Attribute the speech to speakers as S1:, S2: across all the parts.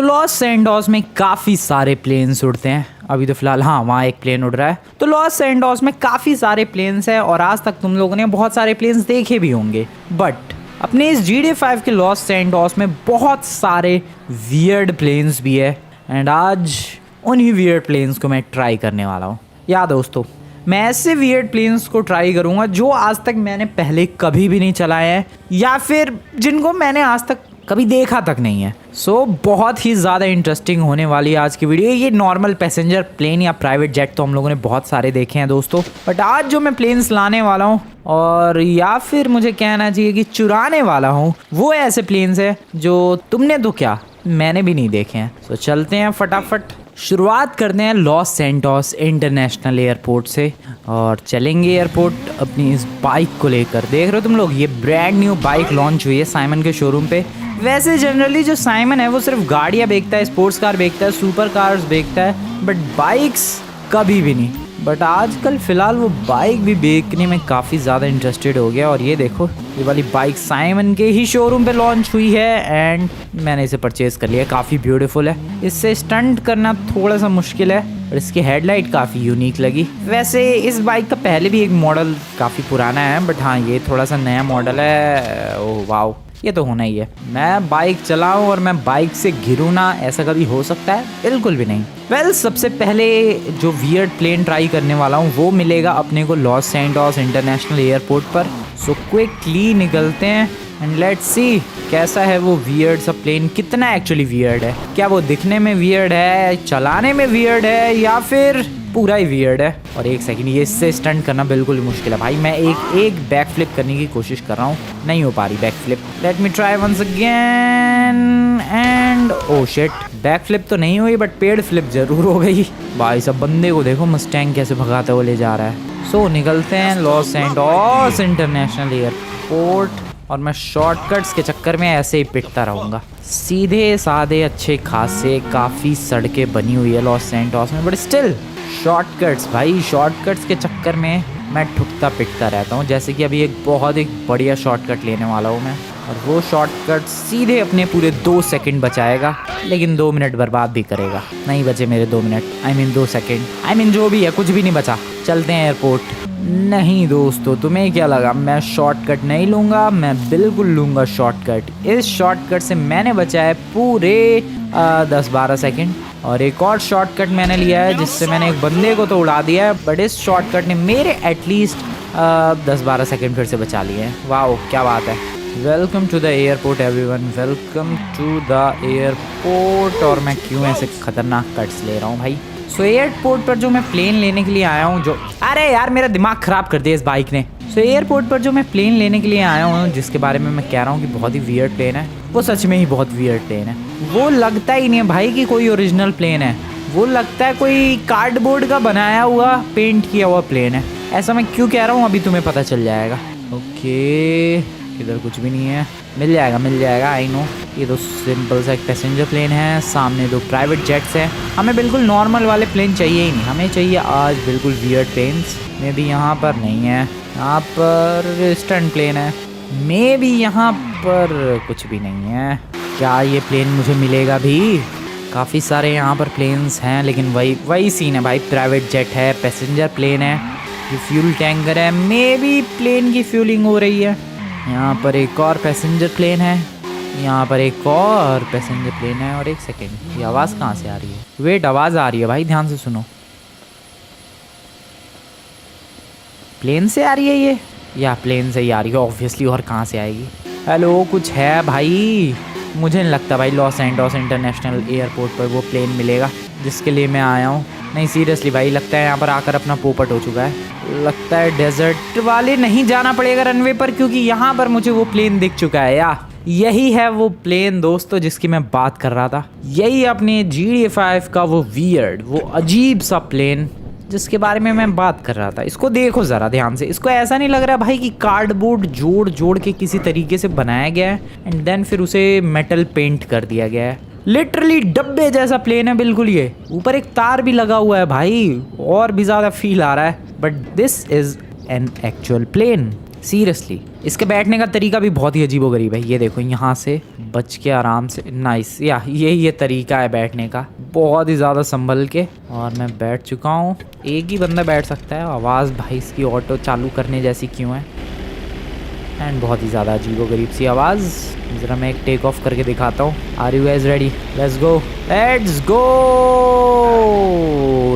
S1: तो Los Santos में काफ़ी सारे प्लेन्स उड़ते हैं। अभी तो फिलहाल हाँ वहाँ एक प्लेन उड़ रहा है। तो लॉस सैंटोस में काफ़ी सारे प्लेन्स हैं और आज तक तुम लोगों ने बहुत सारे प्लेन्स देखे भी होंगे। बट अपने इस GTA 5 के लॉस सैंटोस में बहुत सारे वियर्ड प्लेन्स भी है एंड आज उन्हीं वियर्ड प्लेन्स को मैं ट्राई करने वाला हूँ। या दोस्तों, मैं ऐसे वियर्ड प्लेन्स को ट्राई करूँगा जो आज तक मैंने पहले कभी भी नहीं चलाए हैं या फिर जिनको मैंने आज तक कभी देखा तक नहीं है। सो बहुत ही ज़्यादा इंटरेस्टिंग होने वाली है आज की वीडियो। ये नॉर्मल पैसेंजर प्लेन या प्राइवेट जेट तो हम लोगों ने बहुत सारे देखे हैं दोस्तों, बट आज जो मैं प्लेन्स लाने वाला हूँ और या फिर मुझे कहना चाहिए कि चुराने वाला हूँ, वो ऐसे प्लेन्स है जो तुमने तो क्या मैंने भी नहीं देखे हैं। सो चलते हैं फटाफट, शुरुआत करते हैं लॉस सैंटोस इंटरनेशनल एयरपोर्ट से और चलेंगे एयरपोर्ट अपनी इस बाइक को लेकर। देख रहे हो तुम लोग, ये ब्रांड न्यू बाइक लॉन्च हुई है साइमन के शोरूम पे। वैसे जनरली जो साइमन है वो सिर्फ गाड़ियाँ बेचता है, स्पोर्ट्स कार बेचता है, सुपर कार्स बेचता है, बट बाइक्स कभी भी नहीं। बट आजकल फ़िलहाल वो बाइक भी बेचने में काफ़ी ज़्यादा इंटरेस्टेड हो गया और ये देखो, ये वाली बाइक साइमन के ही शोरूम पे लॉन्च हुई है एंड मैंने इसे परचेज़ कर लिया। काफ़ी ब्यूटीफुल है, इससे स्टंट करना थोड़ा सा मुश्किल है और इसकी हेडलाइट काफ़ी यूनिक लगी। वैसे इस बाइक का पहले भी एक मॉडल काफ़ी पुराना है, बट हाँ ये थोड़ा सा नया मॉडल है। ओह वाओ, ये तो होना ही है। मैं बाइक चलाऊं और मैं बाइक से गिरूं ना, ऐसा कभी हो सकता है? बिल्कुल भी नहीं। वेल, सबसे पहले जो वियर्ड प्लेन ट्राई करने वाला हूं वो मिलेगा अपने को लॉस सैंटोस इंटरनेशनल एयरपोर्ट पर। सो क्विकली निकलते हैं एंड लेट्स सी कैसा है वो वियर्ड सा प्लेन, कितना एक्चुअली वियर्ड है। क्या वो दिखने में वियर्ड है, चलाने में वियर्ड है या फिर पूरा ही वियर्ड है। और एक सेकंड, ये इससे स्टंट करना बिल्कुल मुश्किल है भाई। मैं एक बैक फ्लिप करने की कोशिश कर रहा हूँ, नहीं हो पा रही back flip. Let me try once again and oh shit, back flip तो नहीं हुई बट पेड़ फ्लिप जरूर हो गई। भाई सब बंदे को देखो मस्टैंग कैसे भगाते हुए ले जा रहा है। सो निकलते हैं लॉस सैंटोस इंटरनेशनल एयरपोर्ट और मैं शॉर्टकट्स के चक्कर में ऐसे ही पिटता रहूँगा। सीधे साधे अच्छे खासे काफ़ी सड़कें बनी हुई है लॉस सैंटोस में, बट स्टिल शॉर्टकट्स भाई, शॉर्टकट्स के चक्कर में मैं ठुकता पिटता रहता हूँ। जैसे कि अभी एक बढ़िया शॉर्टकट लेने वाला हूँ मैं और वो शॉर्टकट सीधे अपने पूरे 2 सेकंड बचाएगा, लेकिन 2 मिनट बर्बाद भी करेगा। नहीं बचे मेरे 2 मिनट, आई मीन 2 सेकंड, जो भी है कुछ भी नहीं बचा। चलते हैं एयरपोर्ट। नहीं दोस्तों, तुम्हें क्या लगा मैं शॉर्टकट नहीं लूँगा? मैं बिल्कुल लूँगा शॉर्टकट। इस शॉर्टकट से मैंने बचाए पूरे 10-12 सेकंड और एक और शॉर्टकट मैंने लिया है जिससे मैंने एक बंदे को तो उड़ा दिया है, बट इस शॉर्टकट ने मेरे एटलीस्ट 10-12 सेकंड फिर से बचा लिए हैं। वाओ क्या बात है। Welcome to the airport everyone, welcome to the airport. और मैं क्यों ऐसे खतरनाक कट्स ले रहा हूँ भाई। सो एयरपोर्ट पर जो मैं प्लेन लेने के लिए आया हूँ, जो अरे यार मेरा दिमाग ख़राब कर दिया इस बाइक ने। सो एयरपोर्ट पर जो मैं प्लेन लेने के लिए आया हूँ, जिसके बारे में मैं कह रहा हूँ कि बहुत ही वियर्ड प्लेन है, वो सच में ही बहुत वियर्ड प्लेन है। वो लगता ही नहीं है भाई कि कोई ओरिजिनल प्लेन है, वो लगता है कोई कार्डबोर्ड का बनाया हुआ पेंट किया हुआ प्लेन है। ऐसा मैं क्यों कह रहा हूँ अभी तुम्हें पता चल जाएगा। ओके, इधर कुछ भी नहीं है, मिल जाएगा आई नो। ये तो सिंपल सा एक पैसेंजर प्लेन है, सामने 2 प्राइवेट जेट्स हैं। हमें बिल्कुल नॉर्मल वाले प्लेन चाहिए ही नहीं, हमें चाहिए आज बिल्कुल वियर्ड प्लेन्स। मे बी यहाँ पर नहीं है, यहाँ पर स्टंट प्लेन है, मे बी यहाँ पर कुछ भी नहीं है। क्या ये प्लेन मुझे मिलेगा भी? काफ़ी सारे यहाँ पर प्लेन्स हैं, लेकिन वही सीन है भाई, प्राइवेट जेट है, पैसेंजर प्लेन है, ये फ्यूल टैंकर है, मे बी प्लेन की फ्यूलिंग हो रही है। यहाँ पर एक और पैसेंजर प्लेन है, यहाँ पर एक और पैसेंजर प्लेन है। और एक सेकेंड, ये आवाज़ कहाँ से आ रही है? वेट, आवाज़ आ रही है भाई, ध्यान से सुनो। प्लेन से आ रही है ये, या प्लेन से ही आ रही है ऑब्वियसली, और कहाँ से आएगी? हेलो, कुछ है भाई? मुझे नहीं लगता भाई लॉस सैंटोस इंटरनेशनल एयरपोर्ट पर वो प्लेन मिलेगा जिसके लिए मैं आया हूँ। नहीं सीरियसली भाई, लगता है यहाँ पर आकर अपना पोपट हो चुका है। लगता है डेजर्ट वाले नहीं जाना पड़ेगा रनवे पर, क्योंकि यहाँ पर मुझे वो प्लेन दिख चुका है। या यही है वो प्लेन दोस्तों जिसकी मैं बात कर रहा था। यही अपने GTA 5 का वो वियर्ड, वो अजीब सा प्लेन जिसके बारे में मैं बात कर रहा था। इसको देखो ज़रा ध्यान से, इसको ऐसा नहीं लग रहा भाई कि कार्डबोर्ड जोड़ के किसी तरीके से बनाया गया है एंड देन फिर उसे मेटल पेंट कर दिया गया है। लिटरली डब्बे जैसा प्लेन है बिल्कुल। ये ऊपर एक तार भी लगा हुआ है भाई, और भी ज़्यादा फील आ रहा है। But this is an actual plane. Seriously इसके बैठने का तरीका भी बहुत ही अजीबोगरीब है। ये देखो यहाँ से बच के आराम से, नाइस, या ये तरीका है बैठने का, बहुत ही ज़्यादा संभल के। और मैं बैठ चुका हूँ। एक ही बंदा बैठ सकता है। आवाज़ भाई इसकी ऑटो चालू करने जैसी क्यों है, एंड बहुत ही ज़्यादा अजीबोगरीब सी आवाज़। ज़रा मैं एक टेक ऑफ करके दिखाता हूँ। Are you guys ready? Let's go, let's go.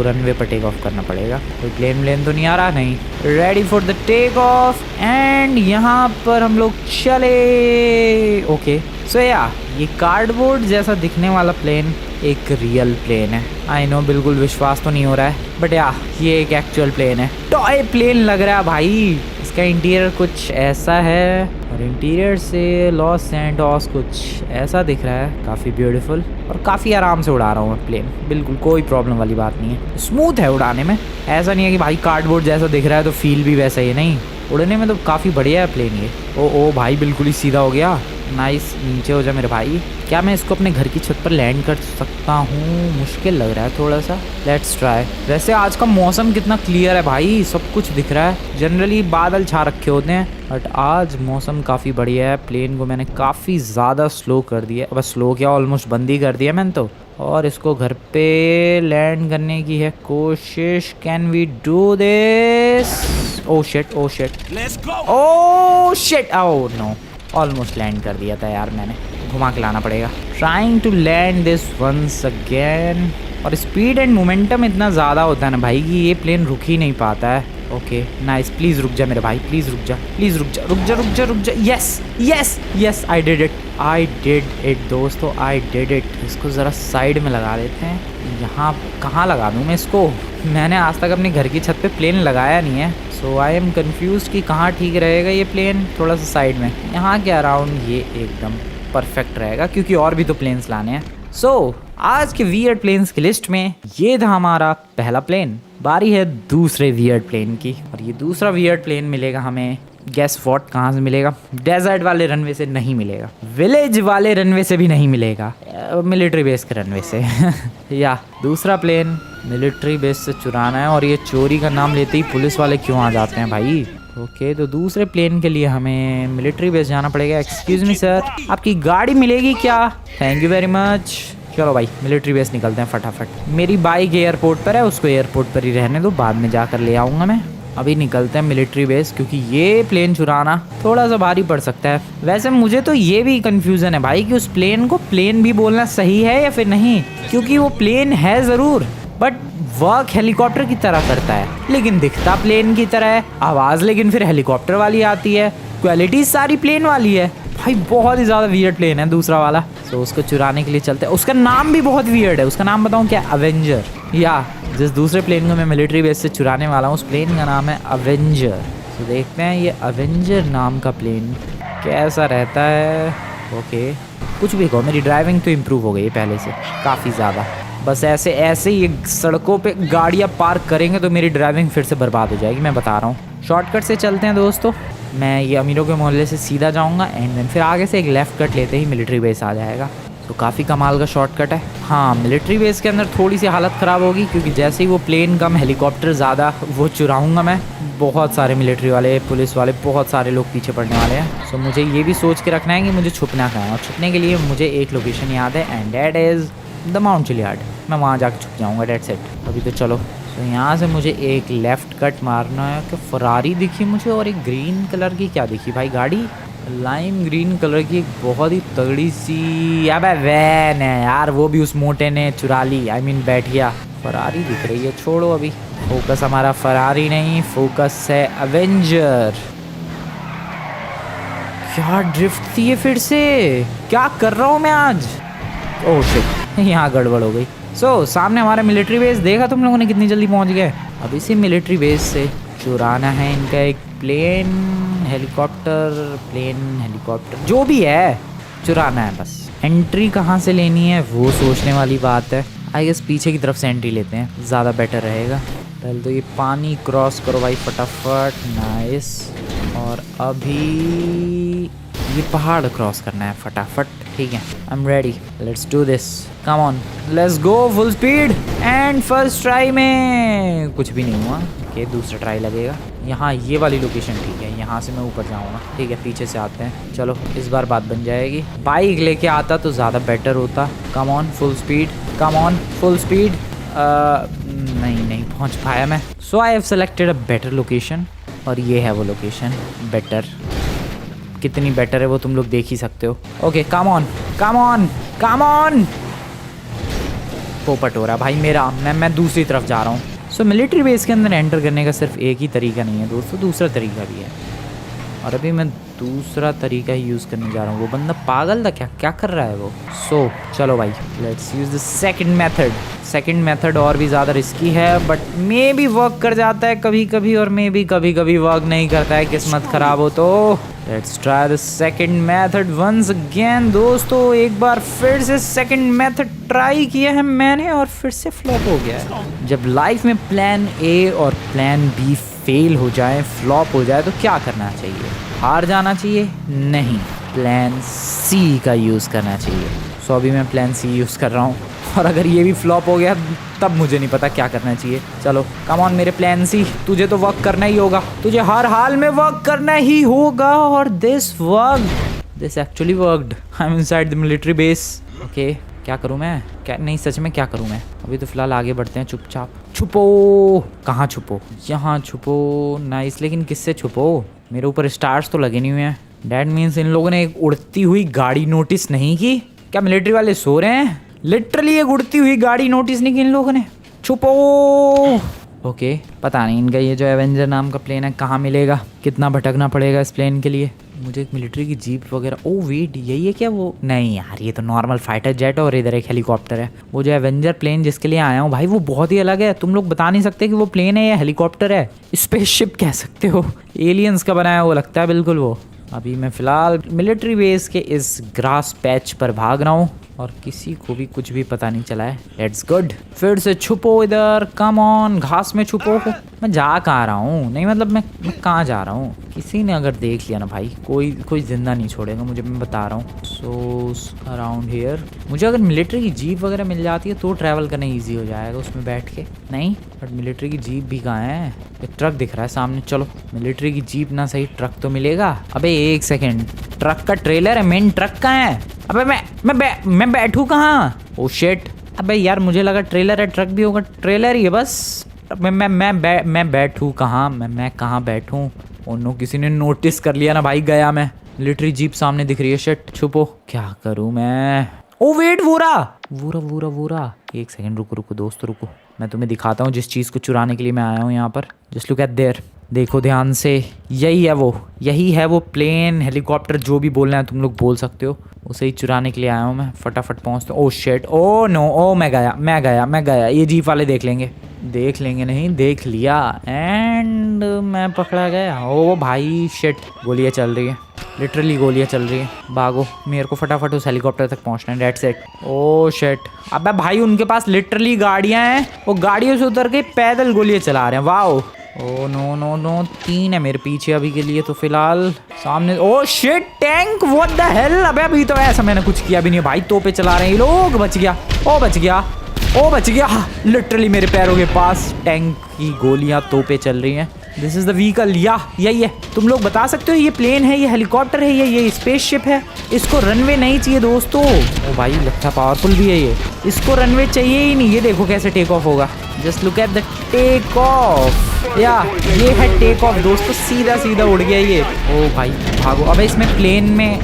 S1: Runway पर टेक ऑफ करना पड़ेगा। कोई प्लेन तो नहीं आ रहा? नहीं। Ready for the take off, and यहाँ पर हम लोग चले। ओके सो या ये कार्डबोर्ड जैसा दिखने वाला प्लेन एक रियल प्लेन है। आई नो बिल्कुल विश्वास तो नहीं हो रहा है, बट या ये एक एक्चुअल प्लेन है। टॉय प्लेन लग रहा है भाई। इसका इंटीरियर कुछ ऐसा है, और इंटीरियर से लॉस सैंटोस कुछ ऐसा दिख रहा है। काफ़ी ब्यूटीफुल, और काफ़ी आराम से उड़ा रहा हूँ मैं प्लेन। बिल्कुल कोई प्रॉब्लम वाली बात नहीं है। स्मूथ है उड़ाने में। ऐसा नहीं है कि भाई कार्डबोर्ड जैसा दिख रहा है तो फील भी वैसा ही है। नहीं, उड़ने में तो काफ़ी बढ़िया है प्लेन ये। ओ भाई बिल्कुल ही सीधा हो गया। नाइस, नीचे हो जा मेरे भाई। क्या मैं इसको अपने घर की छत पर लैंड कर सकता हूँ? मुश्किल लग रहा है थोड़ा सा। Let's try. वैसे आज का मौसम कितना क्लियर है भाई, सब कुछ दिख रहा है। जनरली बादल छा रखे होते हैं, बट आज मौसम काफ़ी बढ़िया है। प्लेन को मैंने काफ़ी ज़्यादा स्लो कर दिया। बस स्लो क्या, ऑलमोस्ट बंद ही कर दिया मैंने तो। और इसको घर पे लैंड करने की है कोशिश। Can we do this? Oh shit, oh shit, oh shit, oh no, almost land कर दिया था यार मैंने। घुमा के लाना पड़ेगा। Trying to land this once again. और स्पीड एंड मोमेंटम इतना ज़्यादा होता है ना भाई कि ये प्लेन रुक ही नहीं पाता है। ओके नाइस, प्लीज़ रुक जा मेरे भाई, प्लीज़ रुक जा, प्लीज़ रुक जा, रुक जा, रुक जा, रुक जा। Yes yes yes, I did it, I did it दोस्तों, आई डिड इट। इसको ज़रा साइड में लगा देते हैं। यहाँ कहाँ लगा दूँ मैं इसको? मैंने आज तक अपने घर की छत पे प्लेन लगाया नहीं है, सो आई एम कन्फ्यूज़ कि कहाँ ठीक रहेगा ये प्लेन। थोड़ा सा साइड में, यहाँ के अराउंड ये एकदम परफेक्ट रहेगा, क्योंकि और भी तो प्लेन्स लाने हैं। सो आज के वियर्ड प्लेन्स की लिस्ट में ये था हमारा पहला प्लेन। बारी है दूसरे वियर्ड प्लेन की, और ये दूसरा वियर्ड प्लेन मिलेगा हमें, गेस व्हाट, कहाँ से मिलेगा? डेजर्ट वाले रनवे से नहीं मिलेगा, विलेज वाले रनवे से भी नहीं मिलेगा, मिलिट्री बेस के रनवे से। या दूसरा प्लेन मिलिट्री बेस से चुराना है, और ये चोरी का नाम लेते ही पुलिस वाले क्यों आ जाते हैं भाई? ओके तो दूसरे प्लेन के लिए हमें मिलिट्री बेस जाना पड़ेगा। एक्सक्यूज मी सर, आपकी गाड़ी मिलेगी क्या? Thank you very much. चलो भाई मिलिट्री बेस निकलते हैं फटाफट। मेरी बाइक एयरपोर्ट पर है, उसको एयरपोर्ट पर ही रहने दो, बाद में जाकर ले आऊँगा मैं। अभी निकलते हैं मिलिट्री बेस, क्योंकि ये प्लेन चुराना थोड़ा सा भारी पड़ सकता है। वैसे मुझे तो ये भी कंफ्यूजन है भाई कि उस प्लेन को प्लेन भी बोलना सही है या फिर नहीं, क्योंकि वो प्लेन है ज़रूर, बट वर्क हेलीकॉप्टर की तरह करता है, लेकिन दिखता प्लेन की तरह है। आवाज़ लेकिन फिर हेलीकॉप्टर वाली आती है। क्वालिटी सारी प्लेन वाली है भाई। बहुत ही ज़्यादा वियर्ड प्लेन है दूसरा वाला। तो उसको चुराने के लिए चलते हैं। उसका नाम भी बहुत वियर्ड है। उसका नाम बताऊँ क्या? अवेंजर। या जिस दूसरे प्लेन को मैं मिलिट्री बेस से चुराने वाला हूँ, उस प्लेन का नाम है अवेंजर। तो देखते हैं ये अवेंजर नाम का प्लेन कैसा रहता है। ओके कुछ भी कहो, मेरी ड्राइविंग तो इम्प्रूव हो गई है पहले से काफ़ी ज़्यादा। बस ऐसे ऐसे ये सड़कों पे गाड़ियाँ पार्क करेंगे तो मेरी ड्राइविंग फिर से बर्बाद हो जाएगी, मैं बता रहा हूँ। शॉर्टकट से चलते हैं दोस्तों। मैं ये अमीरों के मोहल्ले से सीधा जाऊँगा, एंड देन फिर आगे से एक लेफ़्ट कट लेते ही मिलिट्री बेस आ जाएगा। तो काफ़ी कमाल का शॉर्टकट है। हाँ मिलिट्री बेस के अंदर थोड़ी सी हालत ख़राब होगी, क्योंकि जैसे ही वो प्लेन कम हेलीकॉप्टर ज़्यादा, वो चुराऊँगा मैं। बहुत सारे मिलिट्री वाले, पुलिस वाले, बहुत सारे लोग पीछे पड़ने वाले हैं। सो मुझे ये भी सोच के रखना है कि मुझे छुपना कहाँ है, और छुपने के लिए मुझे एक लोकेशन याद है, and that is the Mount Chiliad. मैं वहाँ जाकर छुप जाऊँगा, डेट सेट। अभी तो चलो। तो यहाँ से मुझे एक लेफ़्ट कट मारना है। कि फरारी दिखी मुझे, और एक ग्रीन कलर की क्या दिखी भाई गाड़ी? लाइम ग्रीन कलर की एक बहुत ही तगड़ी सी अबे वैन है यार, वो भी उस मोटे ने चुरा ली। आई मीन बैठ गया। फरारी दिख रही है, छोड़ो अभी। फोकस हमारा फरारी नहीं, फोकस है अवेंजर। क्या ड्रिफ्ट थी ये फिर से? क्या कर रहा हूँ मैं आज? ओह शिट, यहाँ गड़बड़ हो गई। सो सामने हमारा मिलिट्री बेस देखा तुम लोगों ने, कितनी जल्दी पहुँच गए। अब इसी मिलिट्री बेस से चुराना है इनका एक प्लेन, हेलीकॉप्टर, प्लेन, हेलीकॉप्टर, जो भी है चुराना है बस। एंट्री कहाँ से लेनी है वो सोचने वाली बात है। आई गेस पीछे की तरफ से एंट्री लेते हैं, ज़्यादा बेटर रहेगा। पहले तो ये पानी क्रॉस करो भाई फटाफट। नाइस। और अभी ये पहाड़ क्रॉस करना है फटाफट। ठीक है, I am ready, let's do this, come on, let's go full speed. And first try में कुछ भी नहीं हुआ। ओके, दूसरा ट्राई लगेगा। यहाँ ये वाली लोकेशन ठीक है, यहाँ से मैं ऊपर जाऊँगा। ठीक है, पीछे से आते हैं। चलो इस बार बात बन जाएगी। बाइक लेके आता तो ज़्यादा बेटर होता। Come on full speed, come on full speed. नहीं पहुँच पाया मैं। So I have selected a better location, और ये है वो लोकेशन। बेटर, कितनी बेटर है वो तुम लोग देख ही सकते हो। Okay, come on come on come on. पोपट हो रहा भाई मेरा। मैं दूसरी तरफ जा रहा हूँ। सो मिलिट्री बेस के अंदर एंटर करने का सिर्फ एक ही तरीका नहीं है दोस्तों, दूसरा तरीका भी है, और अभी मैं दूसरा तरीका ही यूज़ करने जा रहा हूँ। वो बंदा पागल था क्या कर रहा है वो। सो चलो भाई, let's use the second method. Second method और भी ज़्यादा रिस्की है, बट मे बी वर्क कर जाता है कभी कभी, और मे बी कभी कभी वर्क नहीं करता है, किस्मत ख़राब हो तो। Let's try the second method once again दोस्तों। एक बार फिर से सेकंड मेथड ट्राई किया है मैंने, और फिर से फ्लॉप हो गया है। जब लाइफ में प्लान ए और प्लान बी फेल हो जाए, फ्लॉप हो जाए, तो क्या करना चाहिए? हार जाना चाहिए? नहीं, प्लान सी का यूज़ करना चाहिए। सो अभी मैं प्लान सी यूज़ कर रहा हूँ, और अगर ये भी फ्लॉप हो गया तब मुझे नहीं पता क्या करना चाहिए। चलो कम ऑन मेरे प्लान सी, तुझे तो वर्क करना ही होगा, तुझे हर हाल में वर्क करना ही होगा। और this actually worked. I am inside the military base. Okay, क्या करूँ मैं? क्या नहीं, सच में क्या करूँ मैं? अभी तो फिलहाल आगे बढ़ते हैं चुपचाप। छुपो। कहाँ छुपो? यहाँ छुपो। नाइस, लेकिन किससे छुपो? मेरे ऊपर स्टार्स तो लगे नहीं हुए हैं। डैट मीन्स इन लोगों ने एक उड़ती हुई गाड़ी नोटिस नहीं की क्या? मिलिट्री वाले सो रहे हैं? लिटरली एक उड़ती हुई गाड़ी नोटिस नहीं की इन लोगों ने। छुपो। ओके, पता नहीं इनका ये जो एवेंजर नाम का प्लेन है कहाँ मिलेगा, कितना भटकना पड़ेगा इस प्लेन के लिए। मुझे एक मिलिट्री की जीप वगैरह। ओ वेट, यही है क्या वो? नहीं यार, ये तो नॉर्मल फाइटर जेट, और इधर एक हेलीकॉप्टर है। वो जो एवेंजर प्लेन जिसके लिए आया हूँ भाई, वो बहुत ही अलग है। तुम लोग बता नहीं सकते कि वो प्लेन है या हेलीकॉप्टर है। स्पेसशिप कह सकते हो, एलियंस का बनाया वो लगता है बिल्कुल वो। अभी मैं फ़िलहाल मिलिट्री बेस के इस ग्रास पैच पर भाग रहा हूँ, और किसी को भी कुछ भी पता नहीं चला है। Let's good. फिर से छुपो इधर, कम ऑन, घास में छुपो। मैं जा कहाँ रहा हूँ? नहीं मतलब मैं कहाँ जा रहा हूँ? किसी ने अगर देख लिया ना भाई, कोई जिंदा नहीं छोड़ेगा मुझे, मैं बता रहा हूँ। सो अराउंड हियर मुझे अगर मिलिट्री की जीप वगैरह मिल जाती है तो ट्रैवल करना ईजी हो जाएगा उसमें बैठ के। नहीं, बट मिलिट्री की जीप भी कहाँ है? एक ट्रक दिख रहा है सामने। चलो, मिलिट्री की जीप ना सही, ट्रक तो मिलेगा। अबे एक सेकेंड, ट्रक का ट्रेलर है, मेन ट्रक कहाँ है? अबे मैं बैठूँ कहाँ? Oh shit. अबे यार, मुझे लगा ट्रेलर है, ट्रक भी होगा। ट्रेलर ही है बस। मैं बैठूँ कहाँ? मैं कहाँ बैठूँ? ओ नो, किसी ने नोटिस कर लिया ना भाई, गया मैं। मिलिट्री जीप सामने दिख रही है। शिट, छुपो। क्या करूँ मैं? ओ वेट, वोरा। एक सेकंड रुको दोस्त, रुको। मैं तुम्हें दिखाता हूँ जिस चीज़ को चुराने के लिए मैं आया हूँ यहाँ पर। Just look eight there. देखो ध्यान से, यही है वो प्लेन, हेलीकॉप्टर, जो भी बोलना है तुम लोग बोल सकते हो। उसे ही चुराने के लिए आया हूँ मैं। फटाफट पहुँचता हूँ। ओ शिट, ओ नो, ओ मैं गया। ये जीप वाले देख लेंगे नहीं, देख लिया, एंड मैं पकड़ा गया। ओ भाई शिट, गोलियाँ चल रही है, लिटरली गोलियाँ चल रही है। भागो, मेरे को फटाफट उस हेलीकॉप्टर तक पहुंचना है। That's it. Oh shit. अबे भाई, उनके पास लिटरली गाड़ियाँ हैं, वो गाड़ियों से उतर के पैदल गोलियाँ चला रहे हैं। वाओ। ओ नो, 3 है मेरे पीछे अभी के लिए तो फिलहाल। सामने oh shit, tank, what the hell. अबे अभी तो ऐसा मैंने कुछ किया भी नहीं भाई, तोपे चला रहे हैं ये लोग। बच गया। लिटरली मेरे पैरों के पास टैंक की गोलियां, तोपे चल रही हैं। दिस इज द व्हीकल, यही है। तुम लोग बता सकते हो ये प्लेन है, ये हेलीकॉप्टर है, ये स्पेसशिप है? इसको रनवे नहीं चाहिए दोस्तों। ओ भाई, लगता पावरफुल भी है ये। इसको रनवे चाहिए ही नहीं। ये देखो कैसे टेक ऑफ होगा। Just look at the take off. ये है टेक ऑफ दोस्तों, सीधा उड़ गया ये। ओ भाई भागो। अबे इसमें प्लेन में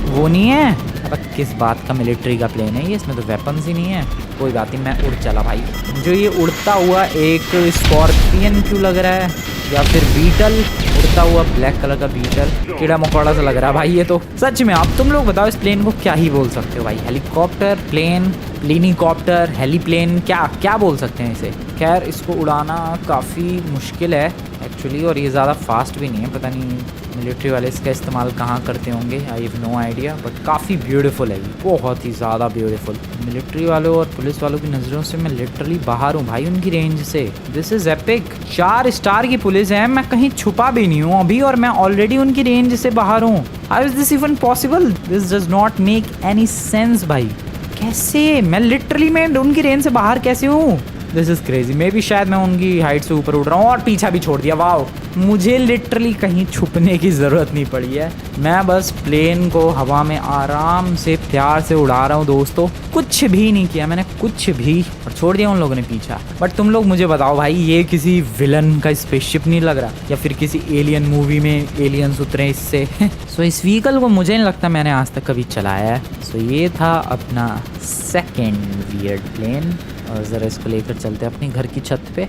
S1: वो नहीं है। अब किस बात का मिलिट्री का प्लेन है ये? इसमें तो वेपन्स ही नहीं है। कोई बात नहीं, मैं उड़ चला भाई। जो ये उड़ता हुआ एक स्कॉर्पियन क्यों लग रहा है, या फिर बीटल, उड़ता हुआ ब्लैक कलर का बीटल, कीड़ा मकोड़ा सा लग रहा है भाई ये तो। सच में आप तुम लोग बताओ, इस प्लेन को क्या ही बोल सकते हो भाई? हेलीकॉप्टर, प्लेन, प्लेनीकॉप्टर, हेलीप्लेन, क्या बोल सकते हैं इसे? खैर, इसको उड़ाना काफ़ी मुश्किल है एक्चुअली, और ये ज़्यादा फास्ट भी नहीं है। पता नहीं मिलिट्री वाले इसका इस्तेमाल कहाँ करते होंगे, I have no idea, but काफ़ी ब्यूटीफुल है ये, बहुत ही ज़्यादा ब्यूटीफुल। मिलिट्री वालों और पुलिस वालों की नज़रों से मैं लिटरली बाहर हूँ भाई उनकी रेंज से। This is epic. 4 स्टार की पुलिस है, मैं कहीं छुपा भी नहीं हूँ अभी और मैं ऑलरेडी उनकी रेंज से बाहर हूँ। How is this even possible? This does not make any sense भाई। कैसे मैं लिटरली मैं उनकी रेंज से बाहर कैसे हूँ? This is crazy. May be शायद मैं उनकी हाइट से ऊपर उड़ रहा हूँ और पीछा भी छोड़ दिया। वाओ, मुझे लिटरली कहीं छुपने की ज़रूरत नहीं पड़ी है, मैं बस प्लेन को हवा में आराम से प्यार से उड़ा रहा हूँ दोस्तों। कुछ भी नहीं किया मैंने, कुछ भी, और छोड़ दिया उन लोगों ने पीछा। बट तुम लोग मुझे बताओ भाई, ये किसी विलन का स्पेसशिप नहीं लग रहा, या फिर किसी एलियन मूवी में एलियंस उतरे इससे? सो इस व्हीकल को मुझे नहीं लगता मैंने आज तक कभी चलाया है। सो ये था अपना सेकेंड वियर्ड प्लेन। और ज़रा इसको लेकर चलते हैं अपनी घर की छत पे।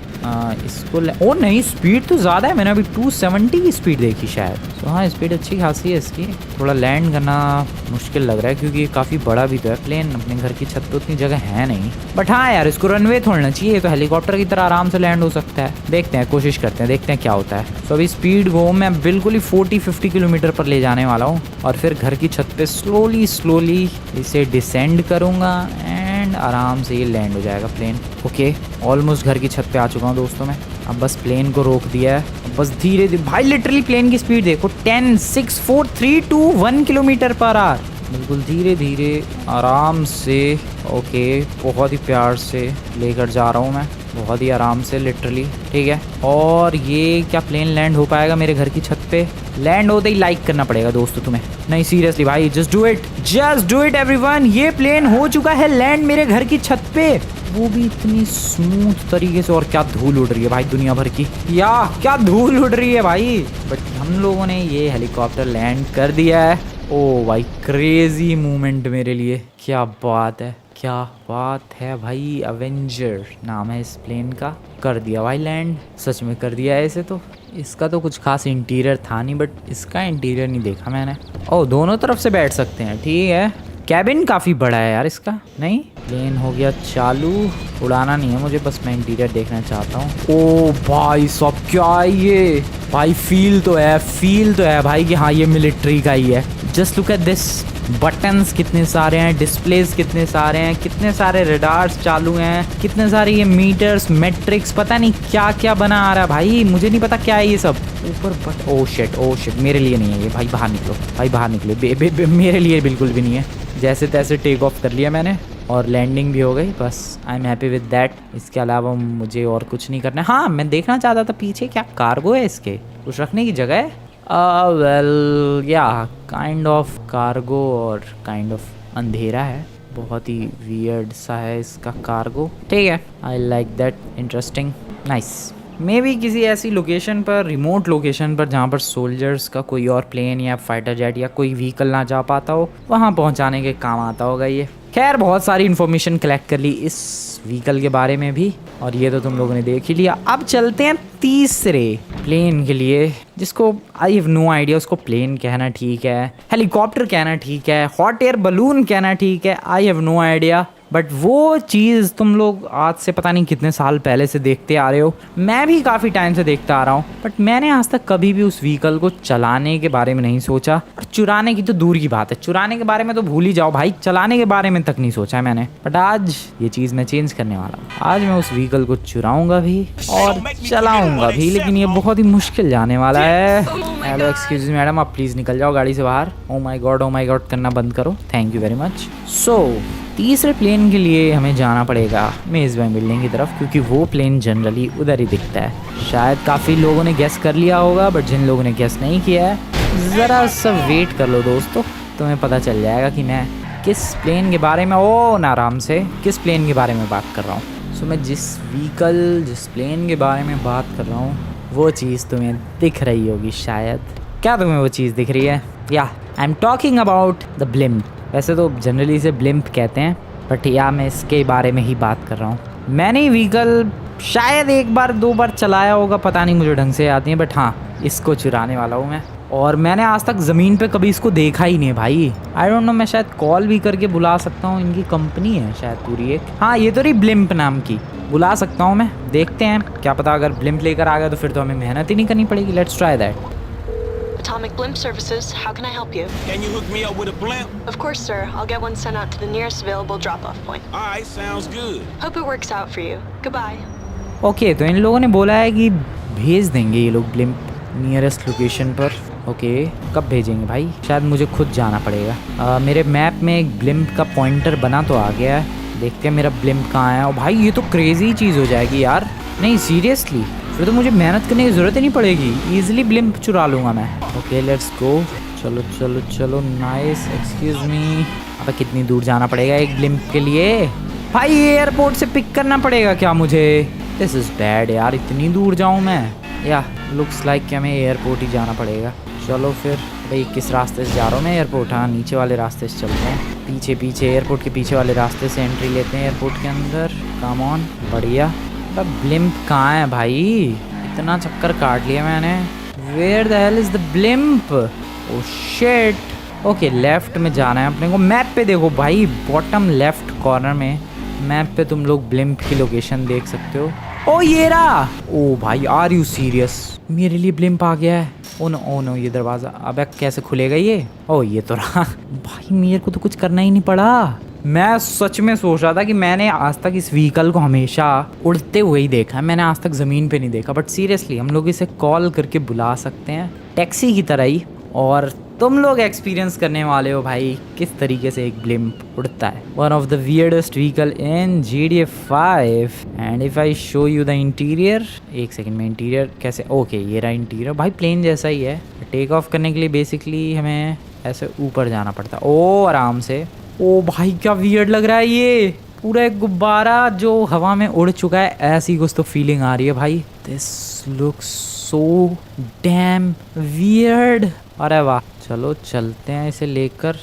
S1: इसको ओ नहीं, स्पीड तो ज़्यादा है, मैंने अभी 270 की स्पीड देखी शायद। तो हाँ, स्पीड अच्छी खासी है इसकी। थोड़ा लैंड करना मुश्किल लग रहा है क्योंकि ये काफ़ी बड़ा भी तो है प्लेन, अपने घर की छत पे उतनी जगह है नहीं। बट हाँ यार, इसको रनवे छोड़ना चाहिए, तो हेलीकॉप्टर की तरह आराम से लैंड हो सकता है। देखते हैं, कोशिश करते हैं, देखते हैं क्या होता है। तो अभी स्पीड को मैं बिल्कुल ही 40-50 किलोमीटर पर ले जाने वाला हूँ और फिर घर की छत पे स्लोली इसे डिसेंड करूँगा एंड आराम से ये लैंड हो जाएगा प्लेन। ओके, ऑलमोस्ट घर की छत पे आ चुका हूँ दोस्तों मैं। अब बस प्लेन को रोक दिया है, अब बस धीरे धीरे। भाई लिटरली प्लेन की स्पीड देखो, 10, 6, 4, 3, 2, 1 किलोमीटर पर आवर। बिल्कुल धीरे धीरे आराम से। ओके, बहुत ही प्यार से लेकर जा रहा हूँ मैं, बहुत ही आराम से लिटरली। ठीक है, और ये क्या प्लेन लैंड हो पाएगा मेरे घर की छत पे? लैंड होते ही लाइक करना पड़ेगा दोस्तों तुम्हें। नहीं सीरियसली भाई, जस्ट डू इट एवरीवन। ये प्लेन हो चुका है लैंड मेरे घर की छत पे, वो भी इतनी स्मूथ तरीके से। और क्या धूल उड़ रही है भाई दुनिया भर की, या क्या धूल उड़ रही है भाई। बट हम लोगों ने ये हेलीकॉप्टर लैंड कर दिया है। ओ भाई, क्रेजी मूवमेंट मेरे लिए, क्या बात है, क्या बात है भाई। अवेंजर नाम है इस प्लेन का। कर दिया भाई लैंड, सच में कर दिया है इसे। तो इसका तो कुछ खास इंटीरियर था नहीं, बट इसका इंटीरियर नहीं देखा मैंने। ओह, दोनों तरफ से बैठ सकते हैं, ठीक है। कैबिन काफ़ी बड़ा है यार इसका। नहीं, प्लेन हो गया चालू। उड़ाना नहीं है मुझे, बस मैं इंटीरियर देखना चाहता हूँ। ओ भाई सब, क्या है ये भाई? फील तो है भाई कि हाँ ये मिलिट्री का ही है। Just look at this, buttons कितने सारे हैं, डिस्प्लेस कितने सारे हैं, कितने सारे रडार्स चालू हैं, कितने सारे ये मीटर्स, मैट्रिक्स, पता नहीं क्या क्या बना आ रहा है भाई, मुझे नहीं पता क्या है ये सब ऊपर। बट ओ शिट, मेरे लिए नहीं है ये भाई, बाहर निकलो भाई, बाहर निकलो। मेरे लिए बिल्कुल भी नहीं है। जैसे तैसे टेक ऑफ कर लिया मैंने और लैंडिंग भी हो गई, बस I am happy with that. इसके अलावा मुझे और कुछ नहीं करना है। हाँ, मैं देखना चाहता था पीछे क्या कार्गो है, इसके कुछ रखने की जगह है। वेल या काइंड ऑफ कार्गो और काइंड ऑफ अंधेरा है, बहुत ही वियर्ड सा है इसका कार्गो। ठीक है, I like that, interesting, nice. May be किसी ऐसी लोकेशन पर, रिमोट लोकेशन पर, जहाँ पर सोल्जर्स का कोई और प्लेन या फाइटर जेट या कोई व्हीकल ना जा पाता हो, वहाँ पहुँचाने के काम आता होगा ये। खैर, बहुत सारी इन्फॉर्मेशन कलेक्ट कर ली इस व्हीकल के बारे में भी, और ये तो तुम लोगों ने देख ही लिया। अब चलते हैं तीसरे प्लेन के लिए, जिसको आई हैव नो आइडिया उसको प्लेन कहना ठीक है, हेलीकॉप्टर कहना ठीक है, हॉट एयर बलून कहना ठीक है, I have no idea. But वो चीज़ तुम लोग आज से पता नहीं कितने साल पहले से देखते आ रहे हो, मैं भी काफ़ी टाइम से देखता आ रहा हूँ, बट मैंने आज तक कभी भी उस व्हीकल को चलाने के बारे में नहीं सोचा। और चुराने की तो दूर की बात है, चुराने के बारे में तो भूल ही जाओ भाई, चलाने के बारे में तक नहीं सोचा है मैंने। बट आज ये चीज़ मैं चेंज करने वाला हूँ। आज मैं उस व्हीकल को चुराऊँगा भी और चलाऊँगा भी, लेकिन ये बहुत ही मुश्किल जाने वाला है। हेलो एक्सक्यूज मी मैडम, आप प्लीज़ निकल जाओ गाड़ी से बाहर। ओ माई गॉड करना बंद करो, थैंक यू वेरी मच। सो तीसरे प्लेन के लिए हमें जाना पड़ेगा मेज़बान बिल्डिंग की तरफ, क्योंकि वो प्लेन जनरली उधर ही दिखता है। शायद काफ़ी लोगों ने गेस कर लिया होगा, बट जिन लोगों ने गेस नहीं किया है ज़रा सा वेट कर लो दोस्तों, तुम्हें पता चल जाएगा कि मैं किस प्लेन के बारे में, आराम से किस प्लेन के बारे में बात कर रहा हूँ। सो मैं जिस प्लेन के बारे में बात कर रहा हूँ वो चीज़ तुम्हें दिख रही होगी शायद। क्या तुम्हें वो चीज़ दिख रही है? या I am talking about the blimp. वैसे तो जनरली इसे ब्लिम्प कहते हैं, बट या मैं इसके बारे में ही बात कर रहा हूँ। मैंने व्हीकल शायद 1-2 बार चलाया होगा, पता नहीं, मुझे ढंग से याद नहीं, बट हाँ, इसको चुराने वाला हूँ मैं। और मैंने आज तक ज़मीन पे कभी इसको देखा ही नहीं है भाई। आई डोंट नो, मैं शायद कॉल भी करके बुला सकता हूँ, इनकी कंपनी है शायद पूरी एक। हाँ, ये तो रही ब्लिम्प नाम की, बुला सकता हूँ मैं, देखते हैं क्या पता अगर ब्लिम्प लेकर आ गया तो फिर तो हमें मेहनत ही नहीं करनी पड़ेगी। Let's try that.
S2: Atomic Blimp Services. How can I help you?
S3: Can you hook me up with a blimp?
S2: Of course, sir. I'll get one sent out to the nearest available drop-off point.
S3: All right, sounds good.
S2: Hope it works out for you. Goodbye.
S1: Okay तो इन लोगों ने बोला है कि भेज देंगे ये लोग ब्लिम्प नियरेस्ट लोकेशन पर। ओके कब भेजेंगे भाई? शायद मुझे खुद जाना पड़ेगा। मेरे मैप में एक ब्लिम्प का पॉइंटर बना तो आ गया है, देखते हैं मेरा ब्लिम्प कहाँ है। और भाई ये तो क्रेजी चीज़ हो जाएगी यार। नहीं सीरियसली, फिर तो मुझे मेहनत करने की ज़रूरत ही नहीं पड़ेगी, ईजिली ब्लिम्प चुरा लूँगा मैं। Okay let's go. चलो चलो चलो नाइस। एक्सक्यूज़ मी, अब कितनी दूर जाना पड़ेगा एक ब्लिम्प के लिए? भाई एयरपोर्ट से पिक करना पड़ेगा क्या मुझे? दिस इज़ बैड यार, इतनी दूर जाऊँ मैं? या लुक्स लाइक कि हमें एयरपोर्ट ही जाना पड़ेगा। चलो फिर भाई किस रास्ते से जा रहा हूँ मैं एयरपोर्ट? हाँ नीचे वाले रास्ते से चलते हैं, पीछे पीछे एयरपोर्ट के पीछे वाले रास्ते से एंट्री लेते हैं एयरपोर्ट के अंदर। कम ऑन, बढ़िया। अब ब्लिम्प कहाँ है भाई? इतना चक्कर काट लिया मैंने। Where the hell is the blimp? Oh shit. Okay left में जाना है अपने को। मैप पे देखो भाई, बॉटम लेफ्ट कॉर्नर में मैप पे तुम लोग ब्लिम्प की लोकेशन देख सकते हो। ओ ये रहा। ओ भाई आर यू सीरियस? मेरे लिए ब्लिम्प आ गया है। ओ नो ये दरवाज़ा अबे कैसे खुलेगा ये? ओ ये तो रहा। भाई मेरे को तो कुछ करना ही नहीं पड़ा। मैं सच में सोच रहा था कि मैंने आज तक इस व्हीकल को हमेशा उड़ते हुए ही देखा है, मैंने आज तक ज़मीन पे नहीं देखा। बट सीरियसली हम लोग इसे कॉल करके बुला सकते हैं टैक्सी की तरह ही, और तुम लोग एक्सपीरियंस करने वाले हो भाई किस तरीके से एक ब्लिम्प उड़ता है। One of the weirdest vehicle in GTA 5। And if I show you the interior, एक सेकंड में इंटीरियर कैसे? ओके ये रहा इंटीरियर। भाई प्लेन जैसा ही है। टेक ऑफ करने के लिए बेसिकली हमें ऐसे ऊपर जाना पड़ता है। ओ आराम से। ओ भाई क्या वियर्ड लग रहा है ये, पूरा एक गुब्बारा जो हवा में उड़ चुका है, ऐसी कुछ तो फीलिंग आ रही है भाई। This looks so damn weird. अरे वाह, चलो चलते हैं इसे लेकर।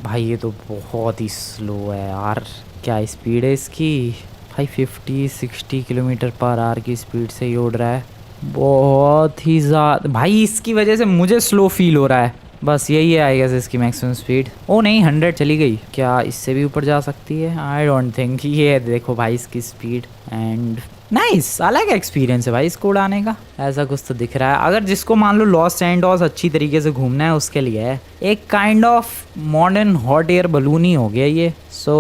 S1: भाई ये तो बहुत ही स्लो है यार, क्या स्पीड है इसकी? भाई 50-60 किलोमीटर पर आवर की स्पीड से ही उड़ रहा है, बहुत ही ज़्यादा। भाई इसकी वजह से मुझे स्लो फील हो रहा है, बस यही है आई गेस इसकी मैक्सिमम स्पीड। ओ नहीं 100 चली गई। क्या इससे भी ऊपर जा सकती है? I don't think. ये देखो भाई इसकी स्पीड एंड नाइस। अलग एक्सपीरियंस है भाई इसको उड़ाने का, ऐसा कुछ तो दिख रहा है। अगर जिसको मान लो लॉस सैंटोस अच्छी तरीके से घूमना है उसके लिए है, एक kind of modern hot air balloon ही हो गया ये। सो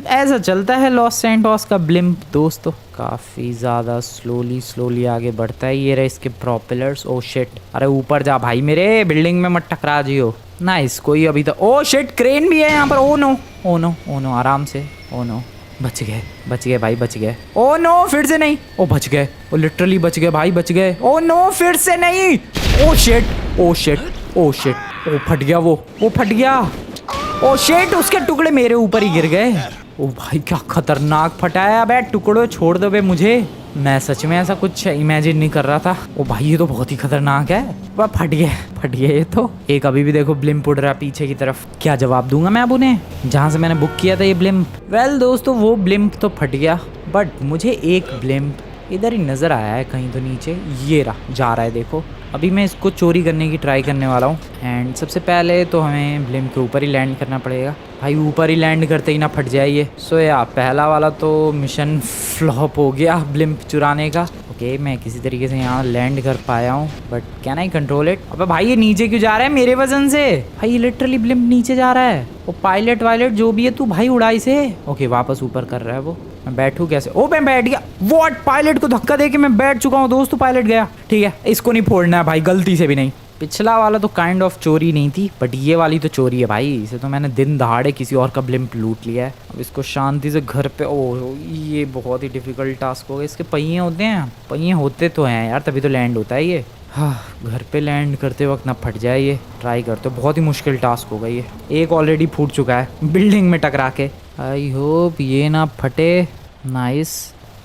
S1: ऐसा चलता है लॉस सैंटोस का ब्लिम्प दोस्तों। काफ़ी ज़्यादा स्लोली आगे बढ़ता है। ये रहे इसके प्रोपेलर्स। ओ शिट, अरे ऊपर जा भाई, मेरे बिल्डिंग में मत टकरा जियो। नाइस, कोई अभी तक। ओ शिट, क्रेन भी है यहाँ पर। ओ नो आराम से। ओ नो, बच गए भाई, बच गए। ओ नो फिर से नहीं। ओ बच गए, ओ लिटरली बच गए भाई, बच गए। ओ नो फिर से नहीं। ओ शिट। ओ फट गया वो फट गया। ओ शिट, उसके टुकड़े मेरे ऊपर ही गिर गए। ओ भाई क्या खतरनाक फटा है। अबे टुकड़ों छोड़ दो बे मुझे, मैं सच में ऐसा कुछ इमेजिन नहीं कर रहा था। ओ भाई ये तो बहुत ही खतरनाक है। वह फट गया ये तो। एक अभी भी देखो ब्लिम्प उड़ रहा है पीछे की तरफ। क्या जवाब दूंगा मैं अब उन्हें, जहाँ से मैंने बुक किया था ये ब्लिम्प? वेल दोस्तों वो ब्लिम्प तो फट गया, बट मुझे एक ब्लिम्प इधर ही नज़र आया है कहीं तो नीचे। ये रहा, जा रहा है देखो। अभी मैं इसको चोरी करने की ट्राई करने वाला हूँ। एंड सबसे पहले तो हमें ब्लिम्प के ऊपर ही लैंड करना पड़ेगा। भाई ऊपर ही लैंड करते ही ना फट जाए ये। सो या पहला वाला तो मिशन फ्लॉप हो गया ब्लिम्प चुराने का। ओके मैं किसी तरीके से यहाँ लैंड कर पाया हूँ, but can I control it? अबे भाई ये नीचे क्यों जा रहा है मेरे वजन से? भाई ये लिटरली ब्लिम्प नीचे जा रहा है। वो पायलट वायलट जो भी है तू भाई उड़ाई से। ओके वापस ऊपर कर रहा है वो। मैं बैठूं कैसे? ओ मैं बैठ गया। व्हाट, पायलट को धक्का दे के मैं बैठ चुका हूँ दोस्तों। पायलट गया, ठीक है इसको नहीं फोड़ना है भाई, गलती से भी नहीं। पिछला वाला तो काइंड ऑफ चोरी नहीं थी, बट ये वाली तो चोरी है भाई। इसे तो मैंने दिन दहाड़े किसी और का ब्लिम्प लूट लिया है। अब इसको शांति से घर पे। ओ ये बहुत ही डिफिकल्ट टास्क हो गया। इसके पहिए होते हैं? पहिए होते तो हैं यार, तभी तो लैंड होता है ये। हाँ घर पे लैंड करते वक्त ना फट जाए ये। ट्राई करते हो, बहुत ही मुश्किल टास्क होगा ये। एक ऑलरेडी फूट चुका है बिल्डिंग में टकरा के। आई होप ये ना फटे। नाइस।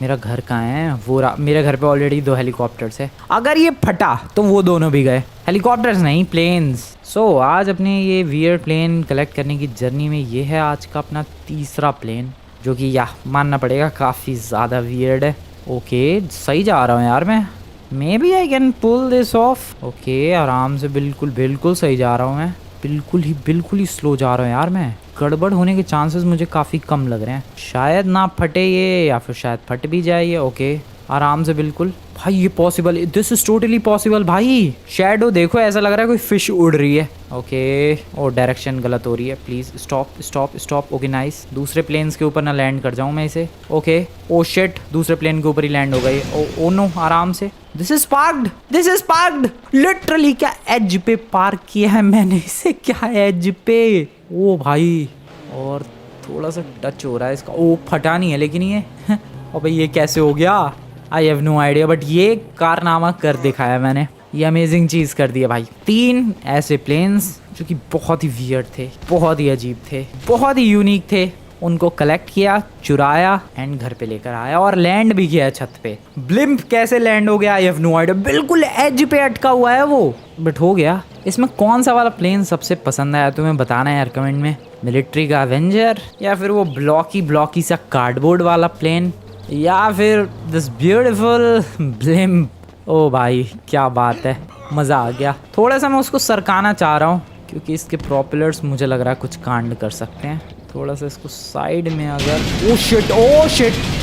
S1: मेरा घर कहाँ है? वो मेरे घर पे ऑलरेडी 2 हेलीकॉप्टर्स है। अगर ये फटा तो वो दोनों भी गए। हेलीकॉप्टर्स नहीं, प्लेन्स। सो आज अपने ये वियर प्लेन कलेक्ट करने की जर्नी में ये है आज का अपना तीसरा प्लेन, जो कि या मानना पड़ेगा काफ़ी ज़्यादा वियर्ड है। ओके सही जा रहा हूँ यार मैं। Maybe I can pull this off. Okay आराम से, बिल्कुल सही जा रहा हूँ मैं। बिल्कुल ही स्लो जा रहा हूँ यार मैं। गड़बड़ होने के चांसेस मुझे काफ़ी कम लग रहे हैं। शायद ना फटे ये, या फिर शायद फट भी जाए ये। ओके आराम से बिल्कुल। भाई ये possible, this is totally possible भाई। शैडो देखो, ऐसा लग रहा है कोई फिश उड़ रही है। ओके, और डायरेक्शन गलत हो रही है। Please stop stop stop. Okay nice. दूसरे प्लेन्स के ऊपर ना लैंड कर जाऊं मैं इसे। ओके, ओ शिट, दूसरे प्लेन के ऊपर ही लैंड हो गई। ओ नो, आराम से। This is parked, this is parked. Literally क्या एज पे पार्क किया है मैंने इसे, क्या एज पे। ओ भाई, और थोड़ा सा टच हो रहा है इसका। ओ फटा नहीं है लेकिन ये और भाई ये कैसे हो गया, I have no idea, but ये कारनामा कर दिखाया मैंने। ये अमेजिंग चीज़ कर दी है भाई। 3 ऐसे प्लेन्स जो कि बहुत ही वियर्ड थे, बहुत ही अजीब थे, बहुत ही यूनिक थे, उनको कलेक्ट किया, चुराया एंड घर पे लेकर आया और लैंड भी किया छत पे। ब्लिम्प कैसे लैंड हो गया, आई हैव नो आइडिया। बिल्कुल एज पे अटका हुआ है वो, बट हो गया। इसमें कौन सा वाला प्लेन सबसे पसंद आया तुम्हें बताना है यार कमेंट में। मिलिट्री का एवेंजर, या फिर वो ब्लॉकी सा कार्डबोर्ड वाला प्लेन, या फिर दिस ब्यूटीफुल ब्लिम्प। ओ भाई क्या बात है, मज़ा आ गया। थोड़ा सा मैं उसको सरकाना चाह रहा हूँ क्योंकि इसके प्रोपेलर्स मुझे लग रहा है कुछ कांड कर सकते हैं। थोड़ा सा इसको साइड में अगर, ओ शिट,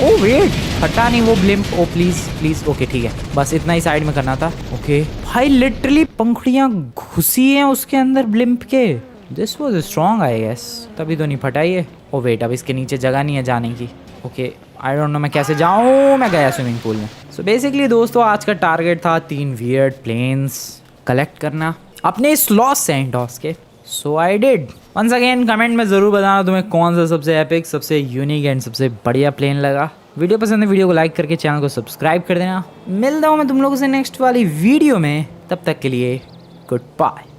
S1: ओ वेट, हटा नहीं वो blimp. Oh please please, okay ठीक है, बस इतना ही साइड में करना था। ओके भाई, लिटरली पंखुड़ियाँ घुसी हैं उसके अंदर ब्लिम्प के। This was strong I guess, तभी तो नहीं फटा ये। ओ वेट, अब इसके नीचे जगह नहीं है जाने की। ओके, आई डोंट नो मैं कैसे जाऊँ, मैं गया स्विमिंग पूल में। सो बेसिकली दोस्तों, आज का टारगेट था 3 वियर्ड प्लेन्स कलेक्ट करना अपने इस लॉस्ट सैंडोस के। So I did. Once again comment में ज़रूर बताना तुम्हें कौन सा सबसे एपिक, सबसे यूनिक एंड सबसे बढ़िया प्लेन लगा। वीडियो पसंद है वीडियो को लाइक करके चैनल को सब्सक्राइब कर देना। मिलता हूँ मैं तुम लोगों से नेक्स्ट वाली वीडियो में, तब तक के लिए गुड बाय।